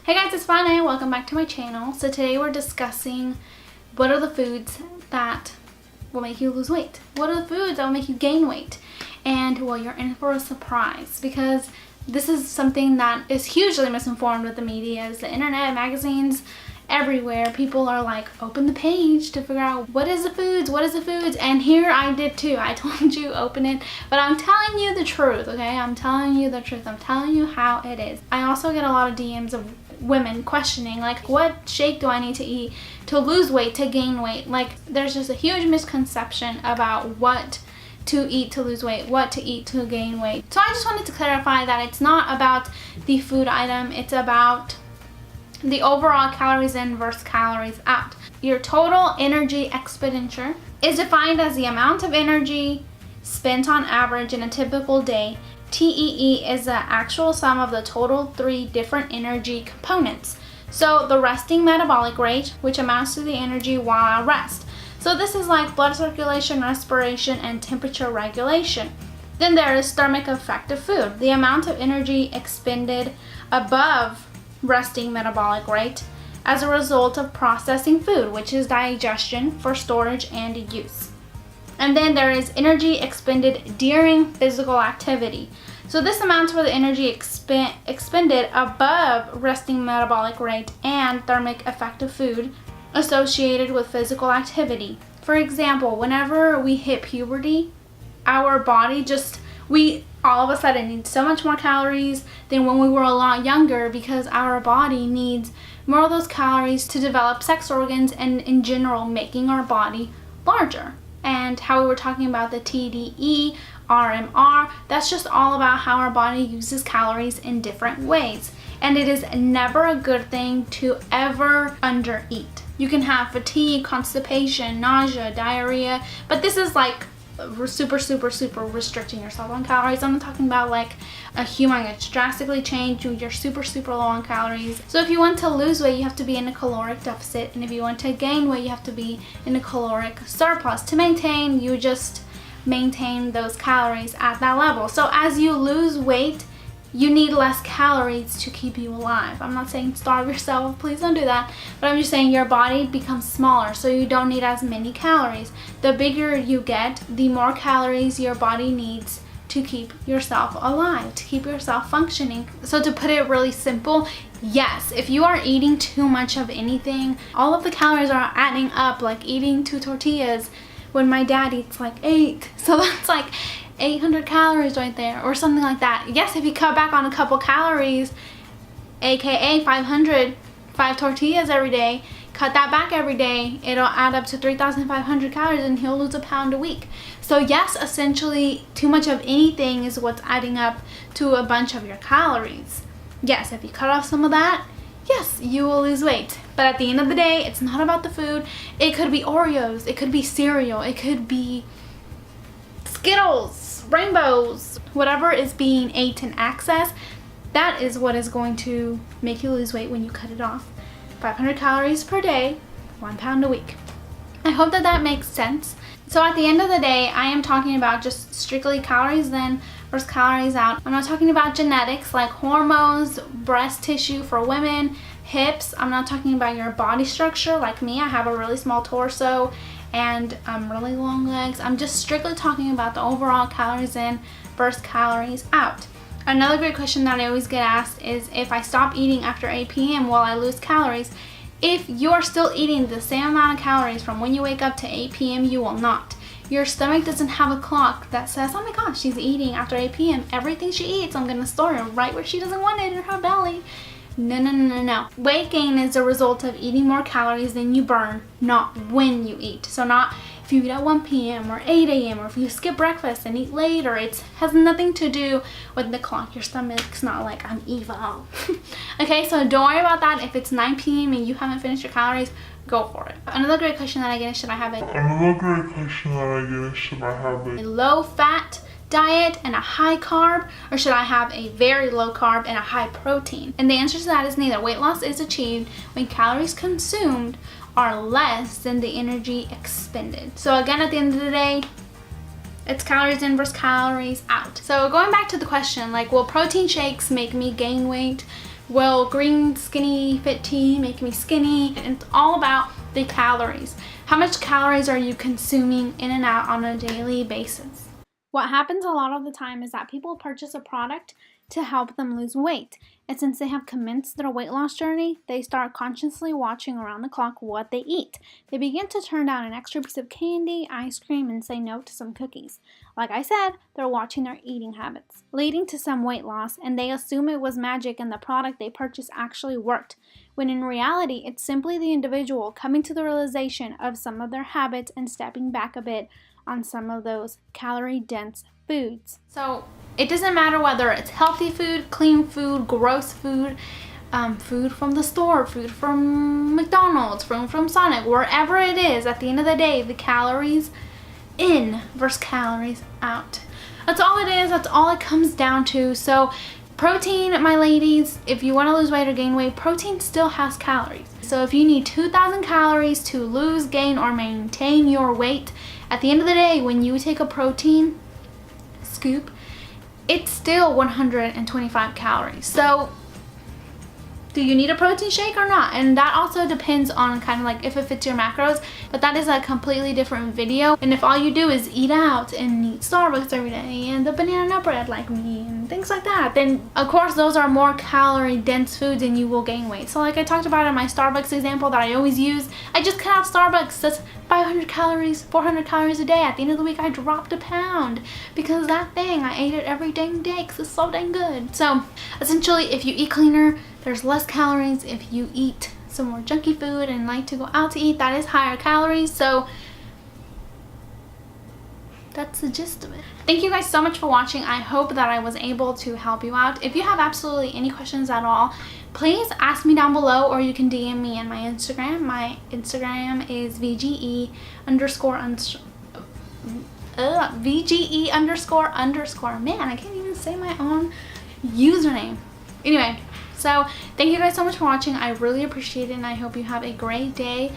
Hey guys, it's Vane. Welcome back to my channel. So today we're discussing what are the foods that will make you lose weight. What are the foods that will make you gain weight? And well, you're in for a surprise because this is something that is hugely misinformed with the media, the internet, magazines, everywhere. People are like, open the page to figure out what is the foods, and here I did too. I told you open it, but I'm telling you the truth, okay? I'm telling you the truth. I'm telling you how it is. I also get a lot of DMs of women questioning like, what shake do I need to eat to lose weight, to gain weight? Like, there's just a huge misconception about what to eat to lose weight, what to eat to gain weight. So I just wanted to clarify that it's not about the food item, it's about the overall calories in versus calories out. Your total energy expenditure is defined as the amount of energy spent on average in a typical day. TEE is the actual sum of the total 3 different energy components. So the resting metabolic rate, which amounts to the energy while at rest. So this is like blood circulation, respiration, and temperature regulation. Then there is thermic effective food, the amount of energy expended above resting metabolic rate as a result of processing food, which is digestion for storage and use. And then there is energy expended during physical activity. So this amounts for the energy expended above resting metabolic rate and thermic effective food associated with physical activity. For example, whenever we hit puberty, our body we all of a sudden need so much more calories than when we were a lot younger, because our body needs more of those calories to develop sex organs and in general making our body larger. And how we were talking about the TDE, RMR, that's just all about how our body uses calories in different ways. And it is never a good thing to ever undereat. You can have fatigue, constipation, nausea, diarrhea, but this is like super restricting yourself on calories. I'm not talking about like a humongous drastically change. You're super low on calories. So if you want to lose weight, you have to be in a caloric deficit, and if you want to gain weight, you have to be in a caloric surplus. To maintain, you just maintain those calories at that level. So as you lose weight, you need less calories to keep you alive. I'm not saying starve yourself, please don't do that, but I'm just saying your body becomes smaller, so you don't need as many calories. The bigger you get, the more calories your body needs to keep yourself alive, to keep yourself functioning. So to put it really simple, yes, if you are eating too much of anything, all of the calories are adding up, like eating 2 tortillas when my dad eats like 8. So that's like 800 calories right there, or something like that. Yes, if you cut back on a couple calories, aka 5 tortillas every day, cut that back every day, it'll add up to 3,500 calories and he'll lose a pound a week. So yes, essentially too much of anything is what's adding up to a bunch of your calories. Yes, if you cut off some of that, yes, you will lose weight. But at the end of the day, it's not about the food. It could be Oreos, it could be cereal, it could be Skittles, rainbows, whatever is being ate in excess, that is what is going to make you lose weight when you cut it off. 500 calories per day, 1 pound a week. I hope that that makes sense. So at the end of the day, I am talking about just strictly calories in versus calories out. I'm not talking about genetics like hormones, breast tissue for women, hips. I'm not talking about your body structure like me. I have a really small torso and really long legs. I'm just strictly talking about the overall calories in versus calories out. Another great question that I always get asked is, if I stop eating after 8 p.m. will I lose calories? If you're still eating the same amount of calories from when you wake up to 8 p.m., you will not. Your stomach doesn't have a clock that says, oh my gosh, she's eating after 8 p.m. Everything she eats, I'm gonna store it right where she doesn't want it, in her belly. No. Weight gain is a result of eating more calories than you burn, not when you eat. So not if you eat at 1 p.m. or 8 a.m. or if you skip breakfast and eat later. It has nothing to do with the clock. Your stomach's not like, I'm evil. Okay, so don't worry about that. If it's 9 p.m. and you haven't finished your calories, go for it. Another great question that I get is, should I have a low fat diet and a high carb, or should I have a very low carb and a high protein? And the answer to that is neither. Weight loss is achieved when calories consumed are less than the energy expended. So again, at the end of the day, it's calories in versus calories out. So going back to the question, like, will protein shakes make me gain weight? well, green skinny fit tea make me skinny. And it's all about the calories. How much calories are you consuming in and out on a daily basis? What happens a lot of the time is that people purchase a product to help them lose weight. And since they have commenced their weight loss journey, they start consciously watching around the clock what they eat. They begin to turn down an extra piece of candy, ice cream, and say no to some cookies. Like I said, they're watching their eating habits, leading to some weight loss, and they assume it was magic and the product they purchased actually worked, when in reality, it's simply the individual coming to the realization of some of their habits and stepping back a bit on some of those calorie-dense foods. So it doesn't matter whether it's healthy food, clean food, gross food, food from the store, food from McDonald's, food from Sonic, wherever it is, at the end of the day, the calories in versus calories out. That's all it is. That's all it comes down to. So protein, my ladies, if you want to lose weight or gain weight, protein still has calories. So if you need 2,000 calories to lose, gain, or maintain your weight, at the end of the day, when you take a protein scoop, it's still 125 calories. So do you need a protein shake or not? And that also depends on kind of like if it fits your macros, but that is a completely different video. And if all you do is eat out and eat Starbucks every day and the banana nut bread like me and things like that, then of course those are more calorie dense foods and you will gain weight. So like I talked about in my Starbucks example that I always use, I just cut out Starbucks. That's 500 calories, 400 calories a day. At the end of the week, I dropped a pound because that thing, I ate it every dang day because it's so dang good. So essentially, if you eat cleaner, there's less calories. If you eat some more junky food and like to go out to eat, that is higher calories. So that's the gist of it. Thank you guys so much for watching. I hope that I was able to help you out. If you have absolutely any questions at all, please ask me down below, or you can DM me on my Instagram. My Instagram is VGE__. Man, I can't even say my own username. Anyway, so thank you guys so much for watching. I really appreciate it, and I hope you have a great day.